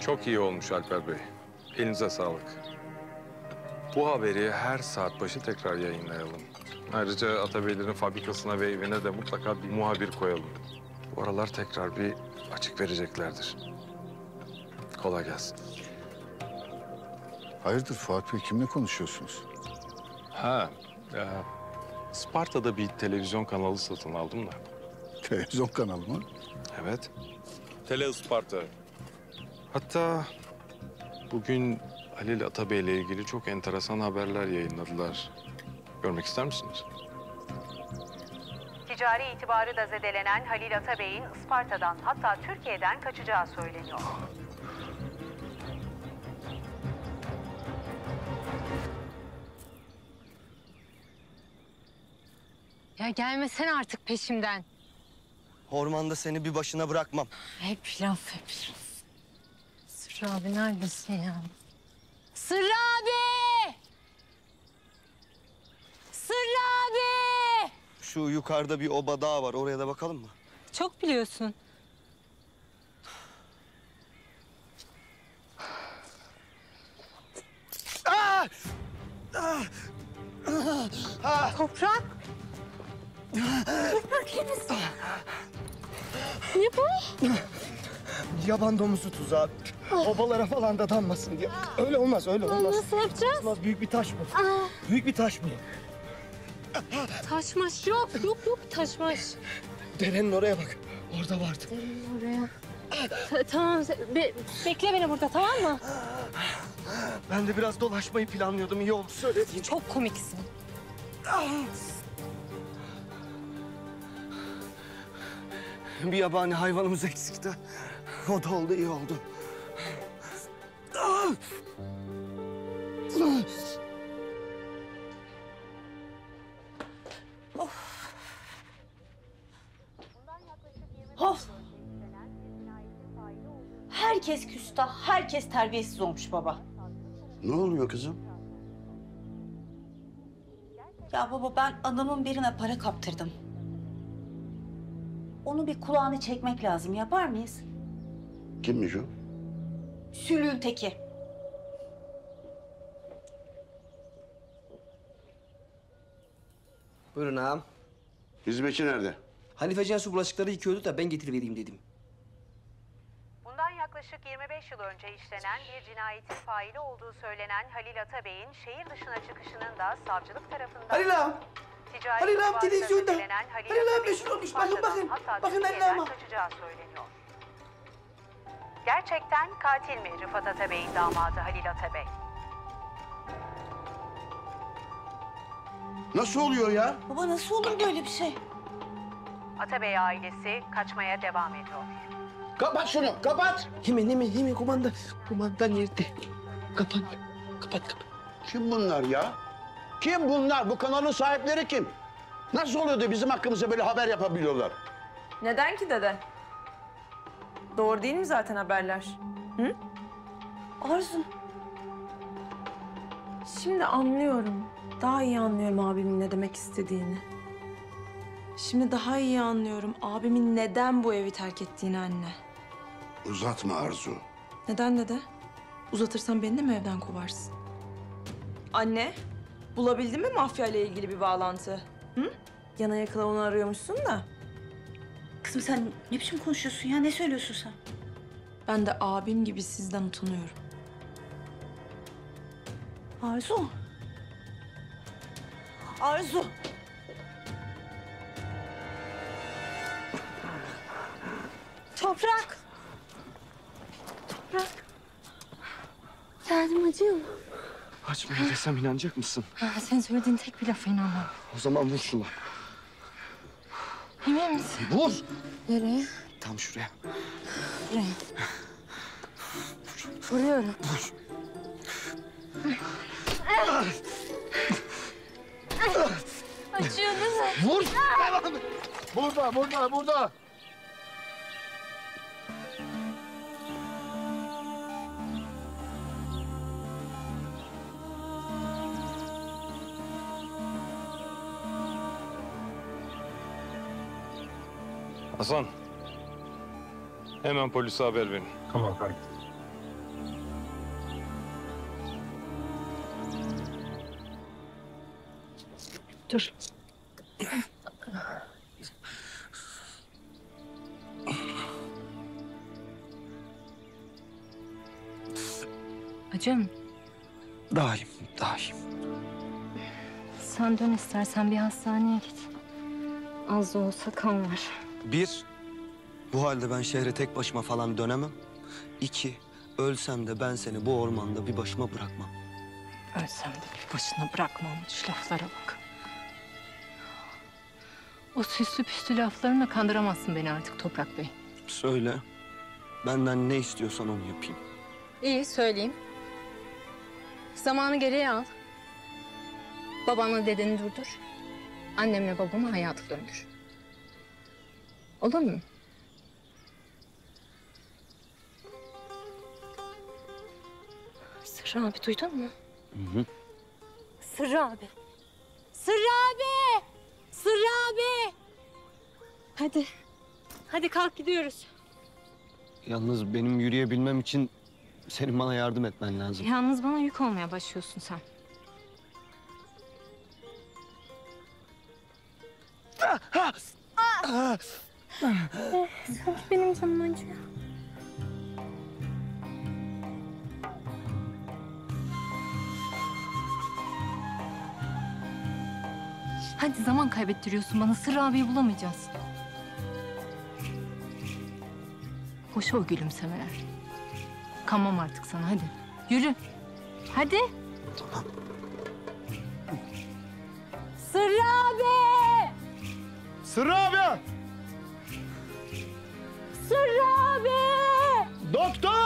Çok iyi olmuş Alper Bey. Elinize sağlık. Bu haberi her saat başı tekrar yayınlayalım. Ayrıca Atabeylerin fabrikasına ve evine de mutlaka bir muhabir koyalım. Bu aralar tekrar bir açık vereceklerdir. Kolay gelsin. Hayırdır Fuat Bey, kimle konuşuyorsunuz? Sparta'da bir televizyon kanalı satın aldım da. Televizyon kanalı mı? Evet. Tele Isparta. Hatta bugün Halil Atabey ile ilgili çok enteresan haberler yayınladılar. Görmek ister misiniz? Ticari itibarı da zedelenen Halil Atabey'in Isparta'dan hatta Türkiye'den kaçacağı söyleniyor. Ya gelmesene artık peşimden. Ormanda seni bir başına bırakmam. Hep laf, hep laf. Sırrı abi neredesin ya? Sırrı abi! Sırrı abi! Şu yukarıda bir oba dağ var. Oraya da bakalım mı? Çok biliyorsun. Toprak. Toprak iyi misin? Ne bu? Yaban domuzu tuzağı. Obalara falan da danmasın diye. Öyle olmaz, öyle olmaz. Nasıl yapacağız? Olmaz, büyük bir taş bu. Büyük bir taş bu. Taşmaş yok, yok taşmaş. Derenin oraya bak. Orada vardı. Oraya. Tamam, bekle beni burada, tamam mı? Ben de biraz dolaşmayı planlıyordum. İyi oldu söylediğin. Çok komiksin. Bir yabani hayvanımız eksikti. O da oldu, iyi oldu. Of! Herkes küstah, herkes terbiyesiz olmuş baba. Ne oluyor kızım? Ya baba ben adamın birine para kaptırdım. Onu bir kulağını çekmek lazım. Yapar mıyız? Kimmiş o? Sülüğün teki. Buyurun ağam. Hizmetçi nerede? Hanife Cansu bulaşıkları yıkıyordu da ben getirivereyim dedim. Bundan yaklaşık 25 yıl önce işlenen bir cinayetin faili olduğu söylenen Halil Atabey'in şehir dışına çıkışının da savcılık tarafından... Halil ağam! Ticari Halil ağam itibarı televizyonda. zedelenen Halil Halil ağam Atabey'in meşhur olmuş. Isparta'dan Bakın. hatta Bakın Halil Türkiye'den ağama. kaçacağı söyleniyor. Gerçekten katil mi Rıfat Atabey'in damadı Halil Atabey? Nasıl oluyor ya? Baba nasıl olur böyle bir şey? Atabey ailesi kaçmaya devam ediyor. Kapat şunu, kapat! Hemen kumanda. Kumanda nerede? Kapat. Kapat. Kim bunlar ya? Kim bunlar? Bu kanalın sahipleri kim? Nasıl oluyor da bizim hakkımızda böyle haber yapabiliyorlar? Neden ki dede? Doğru değil mi zaten haberler? Hı? Arzu. Şimdi anlıyorum. Daha iyi anlıyorum abimin ne demek istediğini. Şimdi daha iyi anlıyorum abimin neden bu evi terk ettiğini anne. Uzatma Arzu. Neden dede? Uzatırsan beni de mi evden kovarsın? Anne, bulabildin mi mafya ile ilgili bir bağlantı? Hı? Yana yakıla onu arıyormuşsun da. Kızım sen ne biçim konuşuyorsun ya? Ne söylüyorsun sen? Ben de abim gibi sizden utanıyorum. Arzu. Arzu. Toprak. Toprak. Derdim acıyor mu? Açmaya desem inanacak mısın? Senin söylediğin tek bir lafa inanmam. O zaman vur şunu. Emin misin? Vur! Nereye? Tam şuraya. Buraya. Vuruyorum. Acıyor değil mi? Vur! Burada. Hasan, hemen polise haber verin. Tamam kardeşim. Dur. Acım, Daha iyiyim, daha iyiyim. sen dön istersen bir hastaneye git. Az da olsa kan var. Bir, bu halde ben şehre tek başıma falan dönemem. İki, ölsem de ben seni bu ormanda bir başıma bırakmam. Ölsem de bir başına bırakmamış laflara bak. O süslü püslü laflarınla kandıramazsın beni artık Toprak Bey. Söyle, benden ne istiyorsan onu yapayım. İyi söyleyeyim. Zamanı geriye al. Babanla dedeni durdur. Annemle babamı hayata döndür. Olur mu? Sırrı abi duydun mu? Hı hı. Sırrı abi. Sırrı abi! Sırrı abi! Hadi. Hadi kalk gidiyoruz. Yalnız benim yürüyebilmem için senin bana yardım etmen lazım. Yalnız bana yük olmaya başlıyorsun sen. Sanki benim canım acıyor. Hadi zaman kaybettiriyorsun bana. Sırrı abiyi bulamayacağız. Boşa o gülümsemeler. Kanmam artık sana hadi. Yürü. Hadi. Tamam. Sırrı abi! Sırrı abi! Sırrı abi! Doktor!